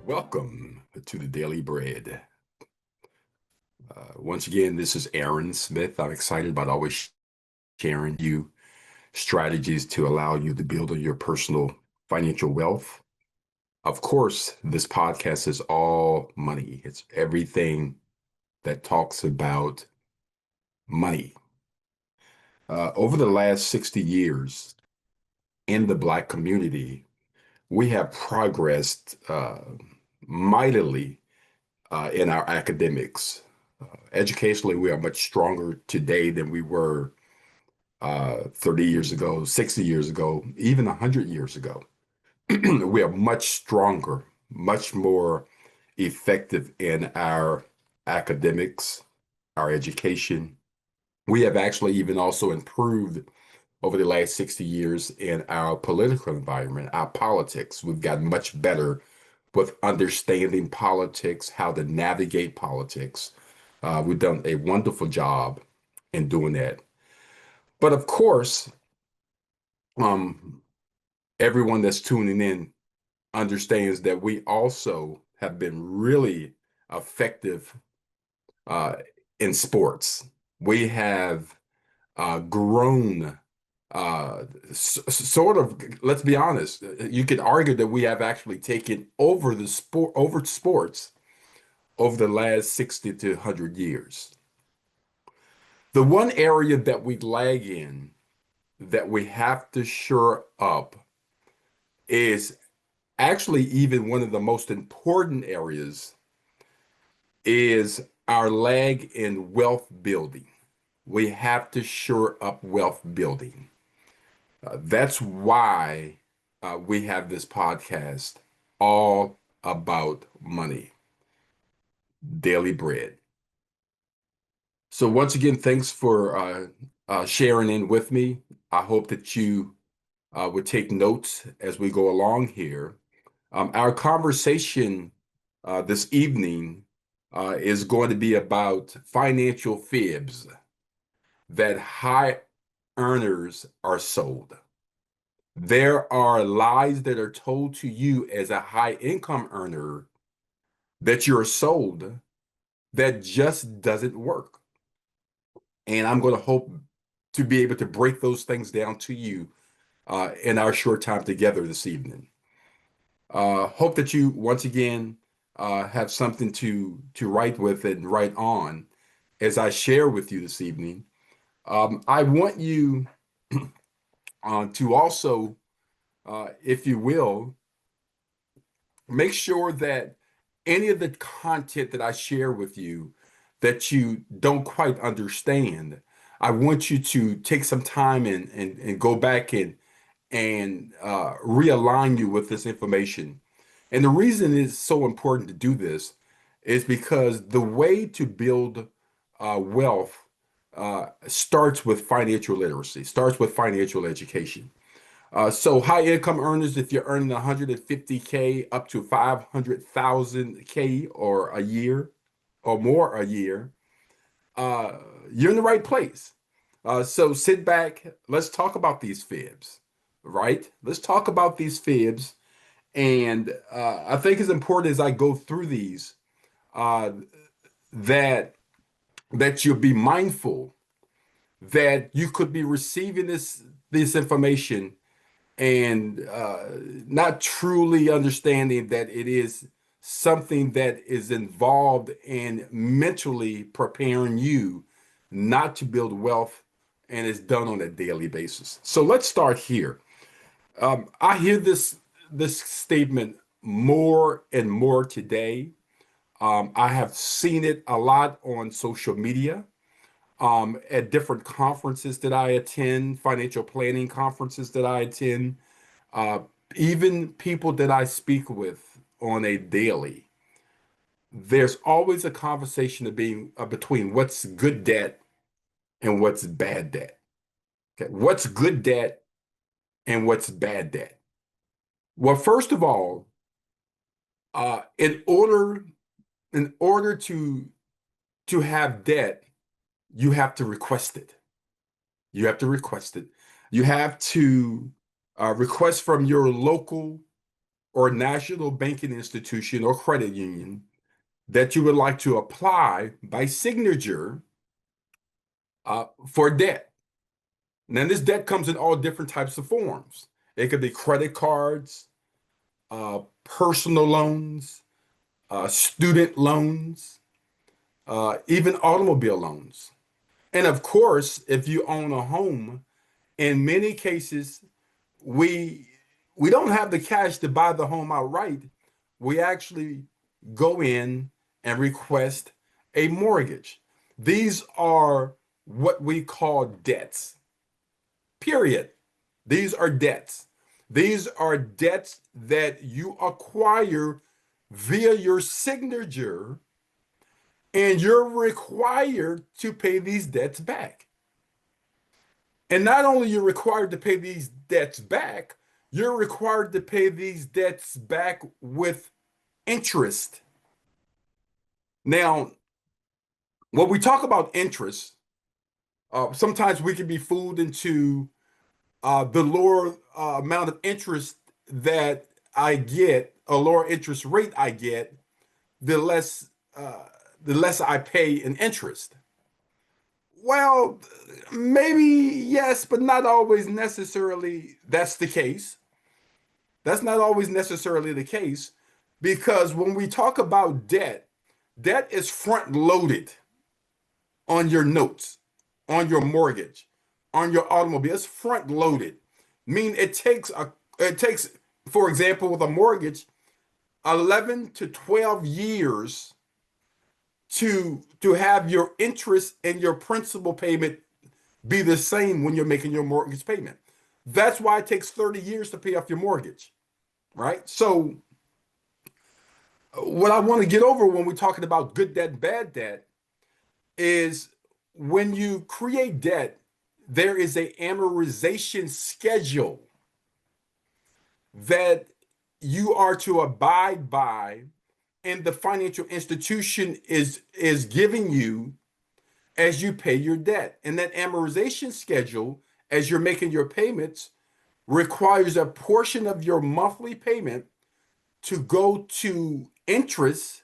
Welcome to the Daily Bread. Once again, this is Aaron Smith. I'm excited about always sharing you strategies to allow you to build on your personal financial wealth. Of course, this podcast is all money. It's everything that talks about money. Over the last 60 years in the Black community, we have progressed mightily in our academics. Educationally, we are much stronger today than we were 30 years ago, 60 years ago, even 100 years ago. We are much stronger, much more effective in our academics, our education. We have actually even also improved over the last 60 years in our political environment, our politics. We've gotten much better with understanding politics, how to navigate politics. We've done a wonderful job in doing that. But of course, um, everyone that's tuning in understands that we also have been really effective uh, in sports. We have grown sort of, let's be honest, you could argue that we have actually taken over over sports over the last 60 to 100 years. The one area that we lag in that we have to shore up is actually even one of the most important areas is our lag in wealth building. We have to shore up wealth building. That's why we have this podcast all about money, daily bread. So once again, thanks for sharing in with me. I hope that you would take notes as we go along here. Our conversation this evening is going to be about financial fibs that high earners are sold. There are lies that are told to you as a high income earner that you're sold that just doesn't work. And I'm going to hope to be able to break those things down to you in our short time together this evening. Hope that you once again have something to write with and write on as I share with you this evening. I want you to also, if you will, make sure that any of the content that I share with you that you don't quite understand, I want you to take some time and go back and realign you with this information. And the reason it's so important to do this is because the way to build wealth starts with financial literacy, starts with financial education. So high income earners, if you're earning 150K up to 500,000K or a year or more a year, uh, you're in the right place. So sit back. Let's talk about these fibs, right? Let's talk about these fibs. And I think it's important as I go through these uh, that that you'll be mindful that you could be receiving this information and not truly understanding that it is something that is involved in mentally preparing you not to build wealth and is done on a daily basis. So let's start here. I hear this statement more and more today. I have seen it a lot on social media, at different conferences that I attend, financial planning conferences that I attend, uh, even people that I speak with on a daily. There's always a conversation of being between what's good debt and what's bad debt. Okay, what's good debt and what's bad debt? Well, first of all, in order to have debt, you have to request it. You have to request it. You have to request from your local or national banking institution or credit union that you would like to apply by signature for debt. Now, this debt comes in all different types of forms. It could be credit cards, personal loans, student loans, even automobile loans. And of course, if you own a home, in many cases, we we don't have the cash to buy the home outright. We actually go in and request a mortgage. These are what we call debts, period. These are debts. These are debts that you acquire via your signature, and you're required to pay these debts back. And not only you're required to pay these debts back, you're required to pay these debts back with interest. Now, when we talk about interest, sometimes we can be fooled into the lower amount of interest that I get, a lower interest rate I get, the less uh, the less I pay in interest. Well, maybe yes, but not always necessarily that's the case. That's not always necessarily the case because when we talk about debt, debt is front loaded on your notes, on your mortgage, on your automobile. It's front loaded. I mean, it takes, for example, with a mortgage, 11 to 12 years to have your interest and your principal payment be the same when you're making your mortgage payment. That's why it takes 30 years to pay off your mortgage, right? So what I want to get over when we're talking about good debt and bad debt is when you create debt, there is a amortization schedule that you are to abide by, and the financial institution is giving you as you pay your debt. And that amortization schedule, as you're making your payments, requires a portion of your monthly payment to go to interest,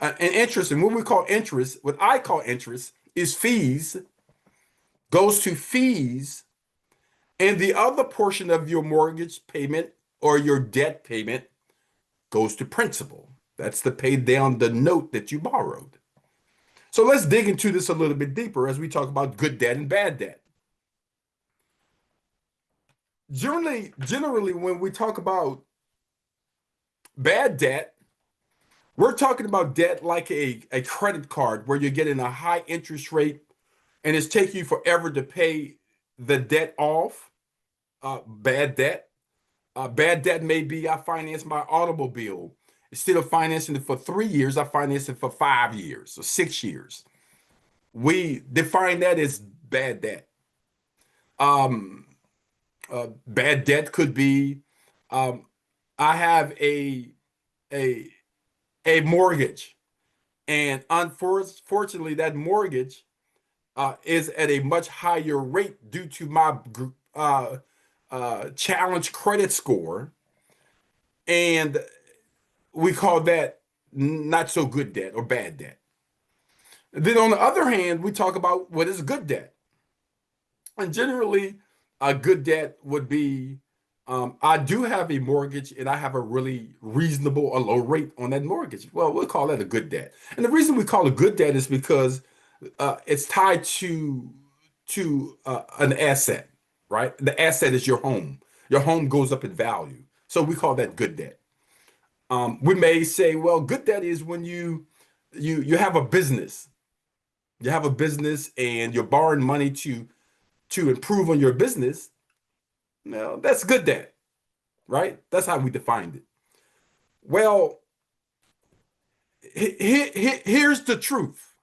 and what we call interest, what I call interest, is fees, goes to fees, and the other portion of your mortgage payment or your debt payment goes to principal. That's to pay down the note that you borrowed. So let's dig into this a little bit deeper as we talk about good debt and bad debt. Generally, when we talk about bad debt, we're talking about debt like a credit card where you're getting a high interest rate and it's taking you forever to pay the debt off. Bad debt. Bad debt may be I financed my automobile. Instead of financing it for 3 years, I financed it for 5 years or 6 years. We define that as bad debt. Um, Bad debt could be um, I have a a mortgage, and unfortunately, that mortgage is at a much higher rate due to my challenge credit score, and we call that not so good debt or bad debt. Then on the other hand, we talk about what is good debt. And generally, a good debt would be I do have a mortgage and I have a really reasonable, a low rate on that mortgage. Well, we'll call that a good debt. And the reason we call it good debt is because it's tied to an asset, right? The asset is your home. Your home goes up in value. So we call that good debt. We may say, well, good debt is when you have a business. You have a business and you're borrowing money to improve on your business. No, that's good debt, right? That's how we defined it. Well, here's the truth.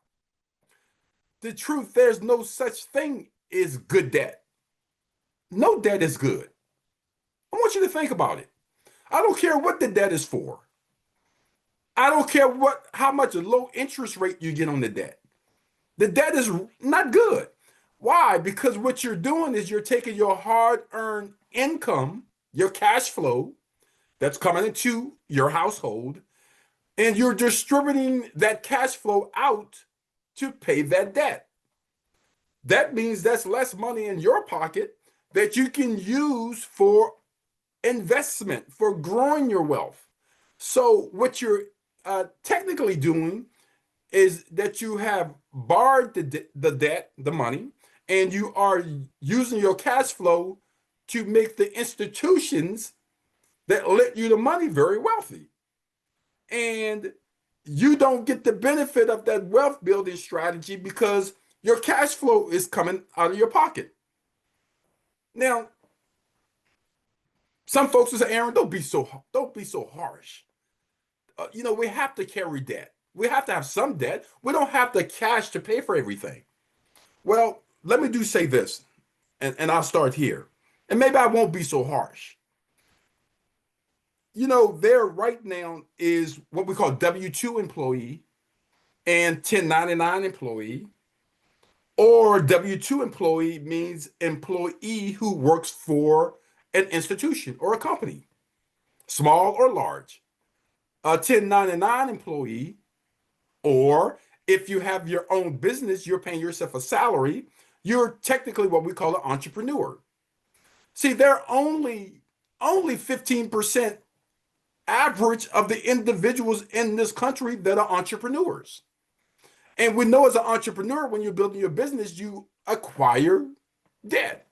The truth, there's no such thing as good debt. No debt is good. I want you to think about it. I don't care what the debt is for. I don't care how much a low interest rate you get on the debt. The debt is not good. Why? Because what you're doing is you're taking your hard-earned income, your cash flow that's coming into your household, and you're distributing that cash flow out to pay that debt. That means that's less money in your pocket that you can use for investment, for growing your wealth. So, what you're technically doing is that you have borrowed the debt, the money, and you are using your cash flow to make the institutions that lent you the money very wealthy. And you don't get the benefit of that wealth building strategy because your cash flow is coming out of your pocket. Now, some folks will say, Aaron, don't be so harsh. We have to carry debt. We have to have some debt. We don't have the cash to pay for everything. Well, let me say this, and I'll start here. And maybe I won't be so harsh. There right now is what we call W-2 employee and 1099 employee, or W-2 employee means employee who works for an institution or a company, small or large. A 1099 employee, or if you have your own business, you're paying yourself a salary, you're technically what we call an entrepreneur. See, they're only 15% average of the individuals in this country that are entrepreneurs. And we know as an entrepreneur, when you're building your business, you acquire debt,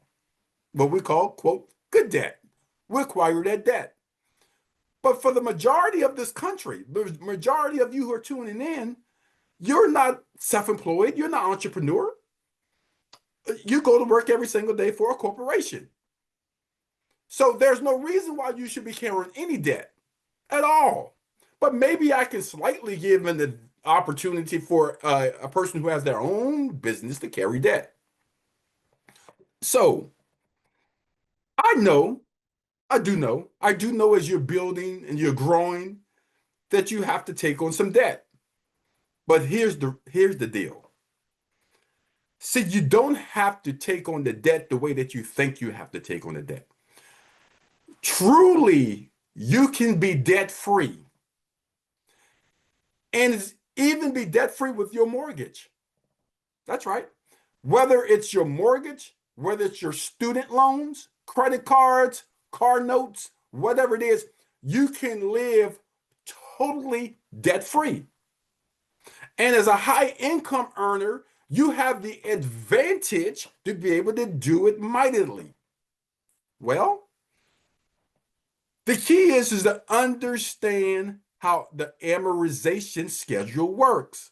what we call, quote, good debt. We acquire that debt. But for the majority of this country, the majority of you who are tuning in, you're not self-employed. You're not entrepreneur. You go to work every single day for a corporation. So there's no reason why you should be carrying any debt at all. But maybe I can slightly give an opportunity for a person who has their own business to carry debt. So I do know as you're building and you're growing that you have to take on some debt. But here's the deal. See, you don't have to take on the debt the way that you think you have to take on the debt. Truly, you can be debt free and even be debt free with your mortgage. That's right. Whether it's your mortgage, whether it's your student loans, credit cards, car notes, whatever it is, you can live totally debt free. And as a high income earner, you have the advantage to be able to do it mightily. Well, the key is to understand how the amortization schedule works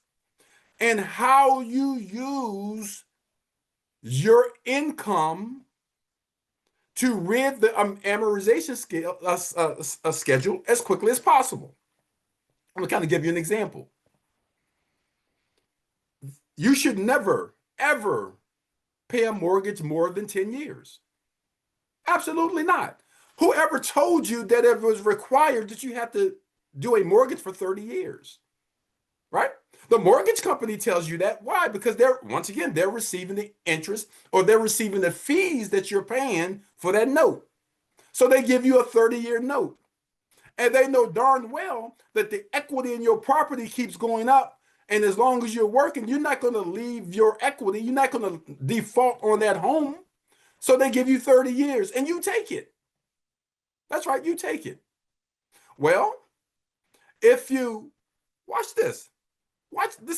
and how you use your income to rid the amortization schedule as quickly as possible. I'm going to kind of give you an example. You should never, ever pay a mortgage more than 10 years. Absolutely not. Whoever told you that it was required that you have to do a mortgage for 30 years, right? The mortgage company tells you that. Why? Because they're receiving the interest or they're receiving the fees that you're paying for that note. So they give you a 30-year note. And they know darn well that the equity in your property keeps going up. And as long as you're working, you're not going to leave your equity. You're not going to default on that home. So they give you 30 years and you take it. That's right, you take it. Well, if you watch this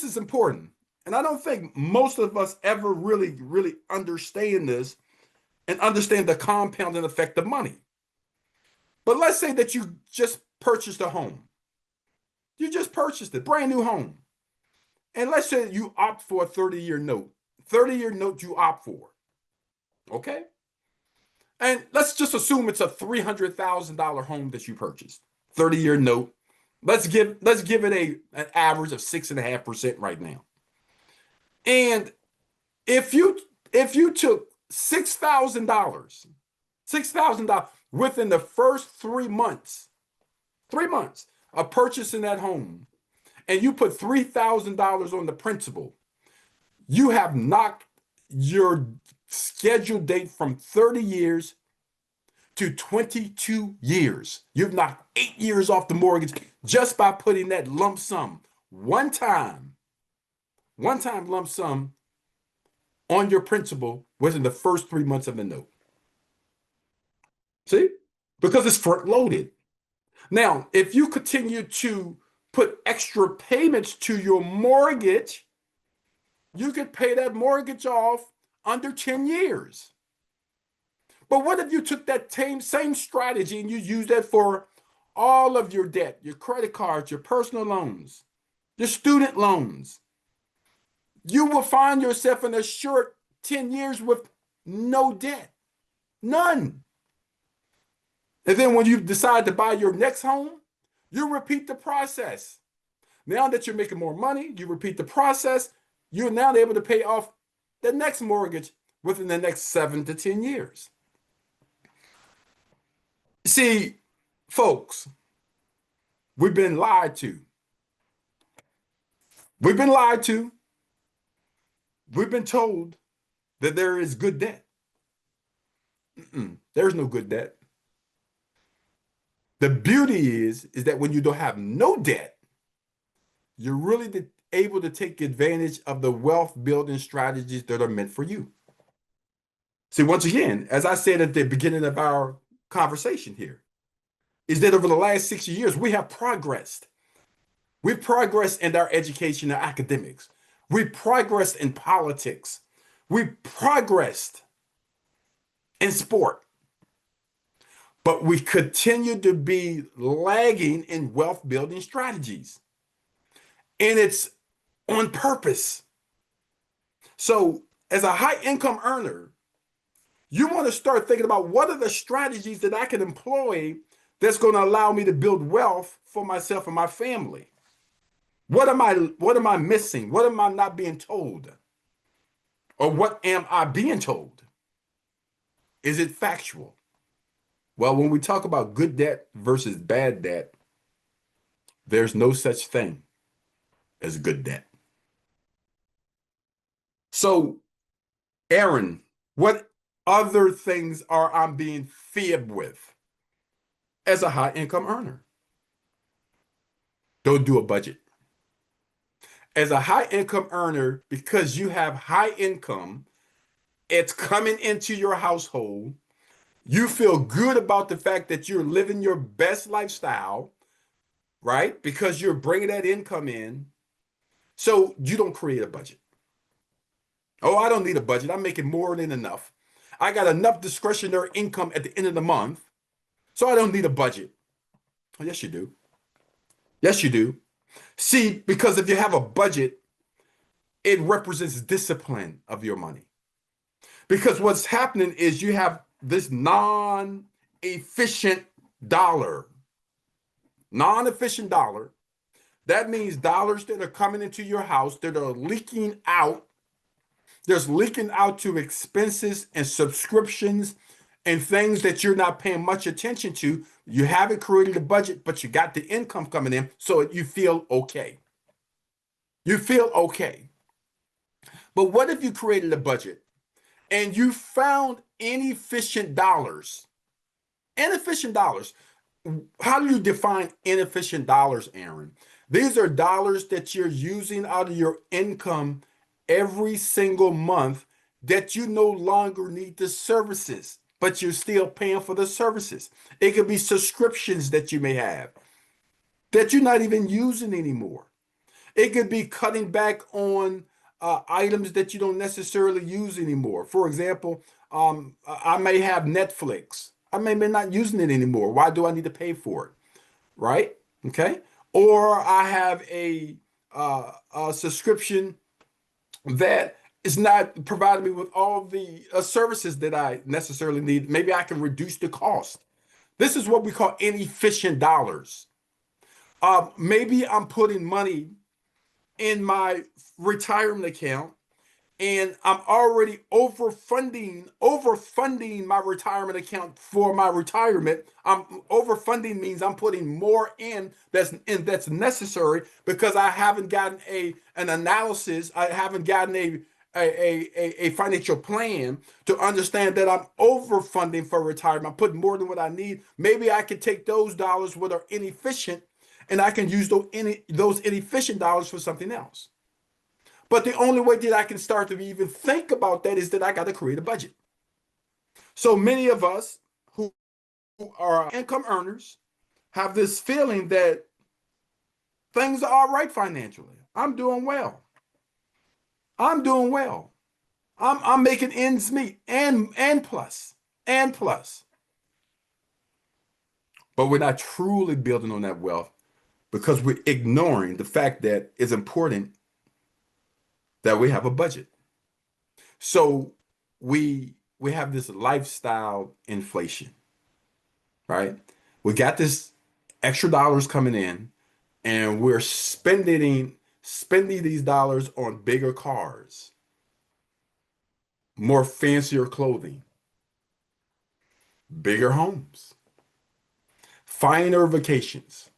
is important. And I don't think most of us ever really, really understand this and understand the compounding effect of money. But let's say that you just purchased a home. You just purchased a brand new home. And let's say you opt for a 30-year note. 30-year note you opt for. Okay? And let's just assume it's a $300,000 home that you purchased. 30-year note. Let's give it an average of 6.5% right now. And if you took $6,000 within the first 3 months of purchasing that home, and you put $3,000 on the principal, you have knocked your scheduled date from 30 years to 22 years. You've knocked 8 years off the mortgage just by putting that lump sum, one time, one time lump sum on your principal within the first 3 months of the note. See? Because it's front loaded. Now, if you continue to put extra payments to your mortgage, you could pay that mortgage off under 10 years. But what if you took that same strategy and you used that for all of your debt, your credit cards, your personal loans, your student loans? You will find yourself in a short 10 years with no debt, none. And then when you decide to buy your next home, you repeat the process. Now that you're making more money, you repeat the process. You're now able to pay off the next mortgage within the next 7 to 10 years. See, folks, we've been lied to. We've been lied to. We've been told that there is good debt. There's no good debt. The beauty is that when you don't have no debt, you're really able to take advantage of the wealth building strategies that are meant for you. See, once again, as I said at the beginning of our conversation here, is that over the last 6 years, we have progressed. We've progressed in our education and academics. We've progressed in politics. We've progressed in sport. But we continue to be lagging in wealth building strategies. And it's on purpose. So, as a high income earner, you want to start thinking about what are the strategies that I can employ that's going to allow me to build wealth for myself and my family. What am I missing? What am I not being told? Or what am I being told? Is it factual? Well, when we talk about good debt versus bad debt, there's no such thing as good debt. So, Aaron, what other things are I being fibbed with as a high income earner? Don't do a budget. As a high income earner, because you have high income, it's coming into your household. You feel good about the fact that you're living your best lifestyle, right? Because you're bringing that income in. So you don't create a budget. Oh, I don't need a budget. I'm making more than enough. I got enough discretionary income at the end of the month, so I don't need a budget. Oh, yes, you do. Yes, you do. See, because if you have a budget, it represents discipline of your money. Because what's happening is you have this non-efficient dollar. Non-efficient dollar. That means dollars that are coming into your house that are leaking out. There's leaking out to expenses and subscriptions and things that you're not paying much attention to. You haven't created a budget, but you got the income coming in, so you feel okay. You feel okay. But what if you created a budget and you found inefficient dollars? Inefficient dollars. How do you define inefficient dollars, Aaron? These are dollars that you're using out of your income every single month that you no longer need the services, but you're still paying for the services. It could be subscriptions that you may have that you're not even using anymore. It could be cutting back on items that you don't necessarily use anymore. For example, I may have Netflix. I may be not using it anymore. Why do I need to pay for it? Right? Okay. Or I have a subscription that is not providing me with all the services that I necessarily need. Maybe I can reduce the cost. This is what we call inefficient dollars. Maybe I'm putting money in my retirement account and I'm already overfunding my retirement account for my retirement. Overfunding means I'm putting more in that's necessary because I haven't gotten an analysis. I haven't gotten a financial plan to understand that I'm overfunding for retirement. I'm putting more than what I need. Maybe I can take those dollars that are inefficient and I can use those inefficient dollars for something else. But the only way that I can start to even think about that is that I got to create a budget. So many of us who are income earners have this feeling that things are all right financially. I'm doing well. I'm doing well. I'm making ends meet and plus. But we're not truly building on that wealth because we're ignoring the fact that it's important that we have a budget. So we have this lifestyle inflation, right? We got this extra dollars coming in and we're spending these dollars on bigger cars, more fancier clothing, bigger homes, finer vacations,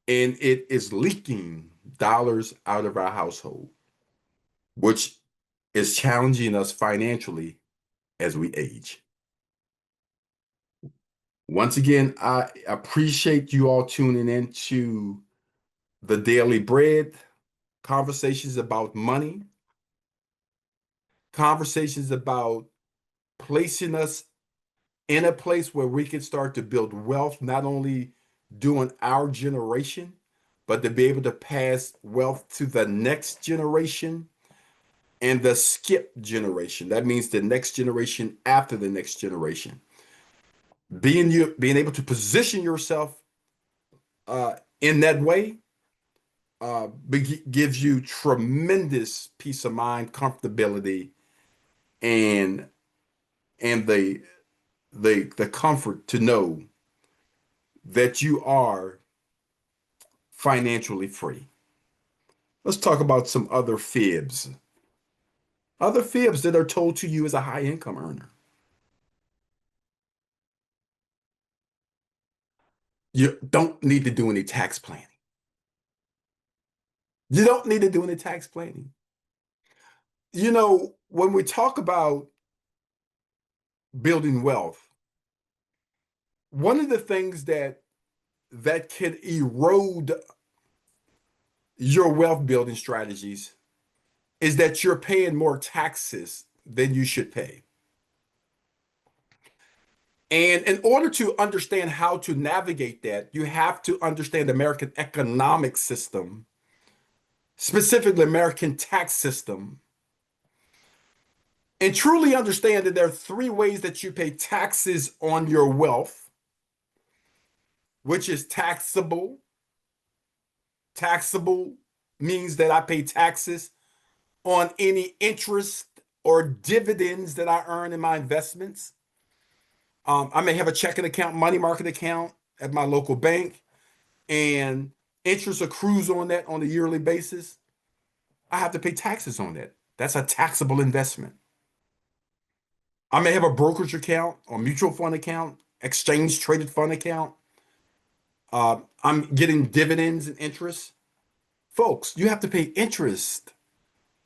and it is leaking dollars out of our household, which is challenging us financially as we age. Once again, I appreciate you all tuning in to the Daily Bread, conversations about money, conversations about placing us in a place where we can start to build wealth, not only during our generation, but to be able to pass wealth to the next generation and the skip generation. That means the next generation after the next generation. Being able to position yourself in that way gives you tremendous peace of mind, comfortability, and and the comfort to know that you are financially free. Let's talk about some other fibs that are told to you as a high income earner. You don't need to do any tax planning. You don't need to do any tax planning. When we talk about building wealth, one of the things that can erode your wealth building strategies is that you're paying more taxes than you should pay. And in order to understand how to navigate that, you have to understand the American economic system, specifically American tax system, and truly understand that there are three ways that you pay taxes on your wealth, which is taxable. Taxable means that I pay taxes on any interest or dividends that I earn in my investments. I may have a checking account, money market account at my local bank, and interest accrues on that on a yearly basis. I have to pay taxes on that. That's a taxable investment. I may have a brokerage account or mutual fund account, exchange traded fund account. I'm getting dividends and interest. Folks, you have to pay interest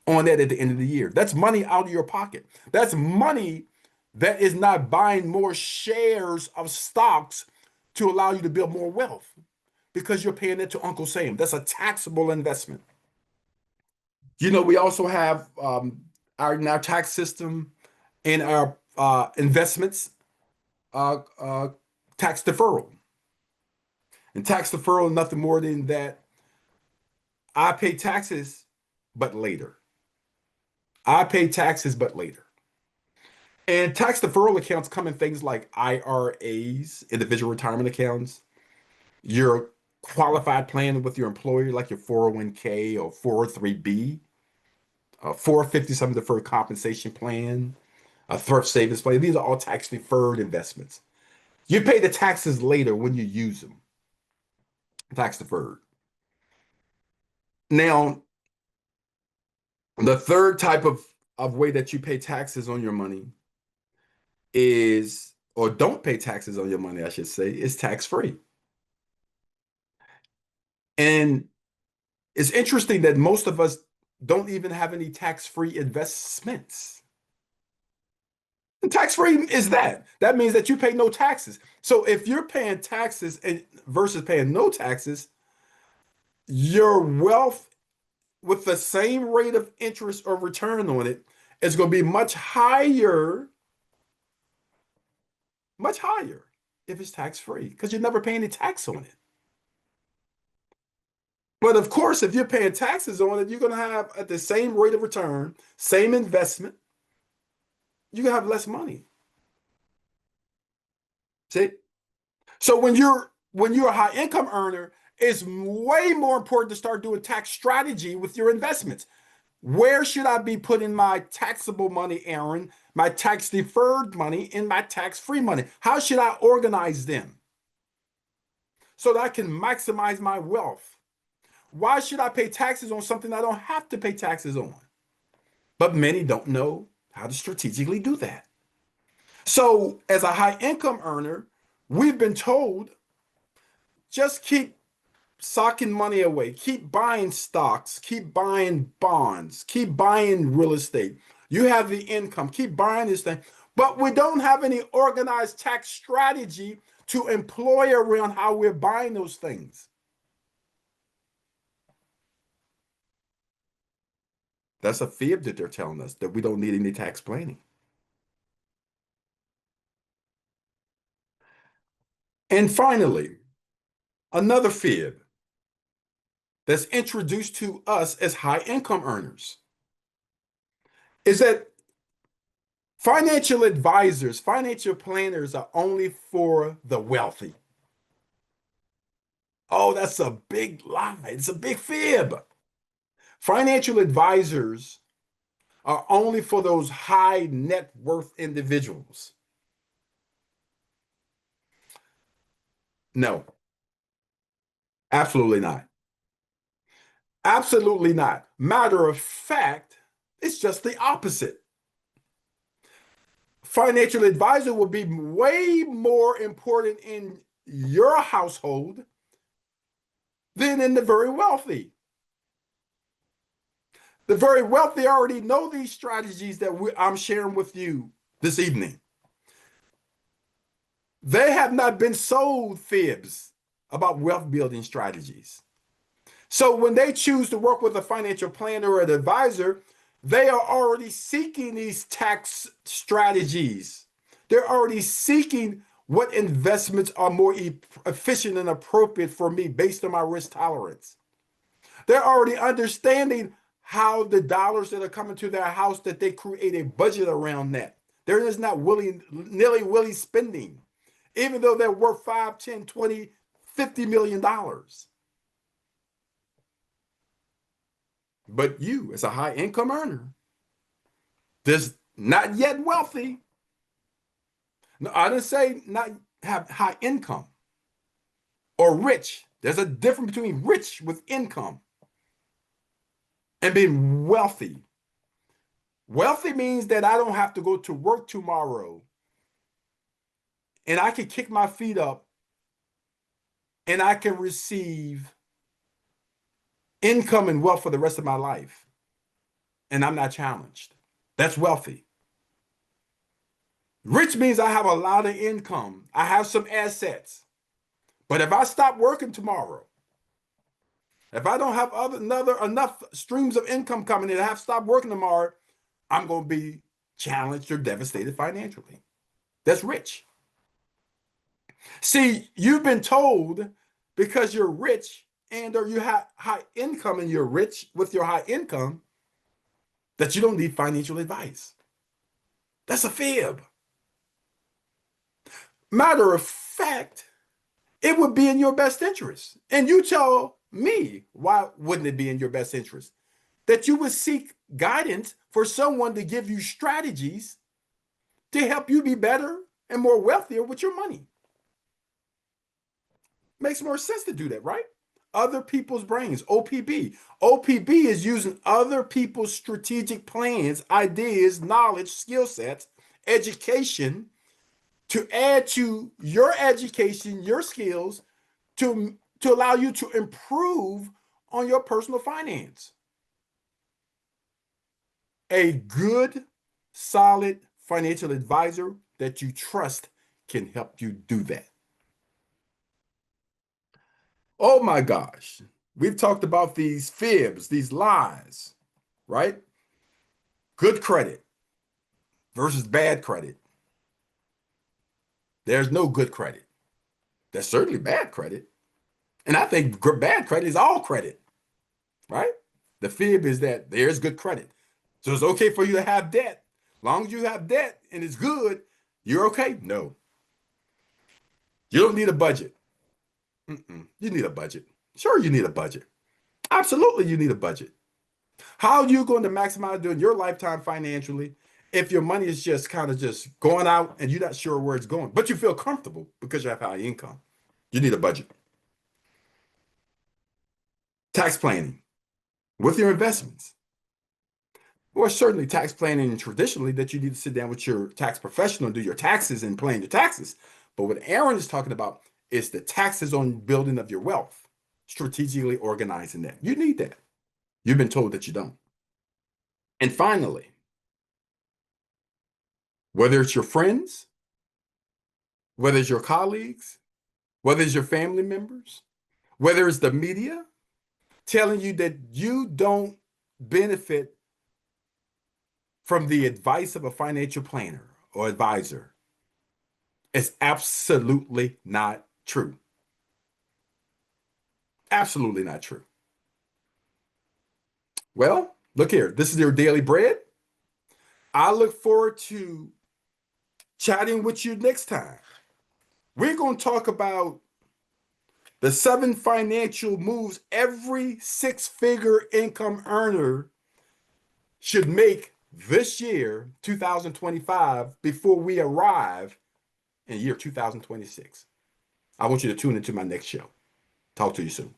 on that at the end of the year. That's money out of your pocket. That's money that is not buying more shares of stocks to allow you to build more wealth because you're paying it to Uncle Sam. That's a taxable investment. We also have our tax system and our investments, uh, uh, tax deferral. And tax deferral is nothing more than that I pay taxes, but later. I pay taxes, but later. And tax deferral accounts come in things like IRAs, individual retirement accounts, your qualified plan with your employer, like your 401k or 403b, 457 deferred compensation plan, a thrift savings plan. These are all tax deferred investments. You pay the taxes later when you use them, tax deferred. Now, the third type of way that you pay taxes on your money is, or don't pay taxes on your money, I should say, is tax free. And it's interesting that most of us don't even have any tax-free investments. And tax-free is that. That means that you pay no taxes. So if you're paying taxes versus paying no taxes, your wealth with the same rate of interest or return on it is going to be much higher if it's tax-free because you're never paying any tax on it. But of course, if you're paying taxes on it, you're going to have at the same rate of return, same investment, you're going to have less money. See? So when you're a high income earner, it's way more important to start doing tax strategy with your investments. Where should I be putting my taxable money, Aaron, my tax deferred money, and my tax free money? How should I organize them so that I can maximize my wealth? Why should I pay taxes on something I don't have to pay taxes on? But many don't know how to strategically do that. So, as a high income earner, we've been told just keep socking money away, keep buying stocks, keep buying bonds, keep buying real estate. You have the income, keep buying this thing. But we don't have any organized tax strategy to employ around how we're buying those things. That's a fib that they're telling us that we don't need any tax planning. And finally, another fib that's introduced to us as high income earners is that financial advisors, financial planners are only for the wealthy. Oh, that's a big lie. It's a big fib. Financial advisors are only for those high net worth individuals. No, absolutely not. Absolutely not. Matter of fact, it's just the opposite. Financial advisor will be way more important in your household than in the very wealthy. The very wealthy already know these strategies that I'm sharing with you this evening. They have not been sold fibs about wealth building strategies. So when they choose to work with a financial planner or an advisor, they are already seeking these tax strategies. They're already seeking what investments are more efficient and appropriate for me based on my risk tolerance. They're already understanding how the dollars that are coming to their house that they create a budget around that. They're just not nilly-willy spending, even though they're worth 5, 10, 20, $50 million. But you, as a high income earner, this not yet wealthy. No, I didn't say not have high income or rich. There's a difference between rich with income and being wealthy. Wealthy means that I don't have to go to work tomorrow and I can kick my feet up and I can receive income and wealth for the rest of my life. And I'm not challenged. That's wealthy. Rich means I have a lot of income. I have some assets. But if I stop working tomorrow, if I don't have enough streams of income coming in, I have to stop working tomorrow, I'm going to be challenged or devastated financially. That's rich. See, you've been told because you're rich and or you have high income and you're rich with your high income that you don't need financial advice. That's a fib. Matter of fact, it would be in your best interest. And you tell me, why wouldn't it be in your best interest? That you would seek guidance for someone to give you strategies to help you be better and more wealthier with your money. Makes more sense to do that, right? Other people's brains, OPB. OPB is using other people's strategic plans, ideas, knowledge, skill sets, education to add to your education, your skills to allow you to improve on your personal finance. A good, solid financial advisor that you trust can help you do that. Oh my gosh. We've talked about these fibs, these lies, right? Good credit versus bad credit. There's no good credit. There's certainly bad credit. And I think bad credit is all credit, right? The fib is that there's good credit. So it's okay for you to have debt. Long as you have debt and it's good, you're okay. No, you don't need a budget. You need a budget. Sure, you need a budget. Absolutely, you need a budget. How are you going to maximize during your lifetime financially if your money is just kind of just going out and you're not sure where it's going, but you feel comfortable because you have high income? You need a budget. Tax planning with your investments. Or certainly tax planning traditionally that you need to sit down with your tax professional and do your taxes and plan your taxes. But what Aaron is talking about is the taxes on building of your wealth, strategically organizing that. You need that. You've been told that you don't. And finally, whether it's your friends, whether it's your colleagues, whether it's your family members, whether it's the media telling you that you don't benefit from the advice of a financial planner or advisor, it's absolutely not true. Absolutely not true. Well, look here. This is your daily bread. I look forward to chatting with you next time. We're going to talk about the 7 financial moves every six-figure income earner should make this year, 2025, before we arrive in year 2026. I want you to tune into my next show. Talk to you soon.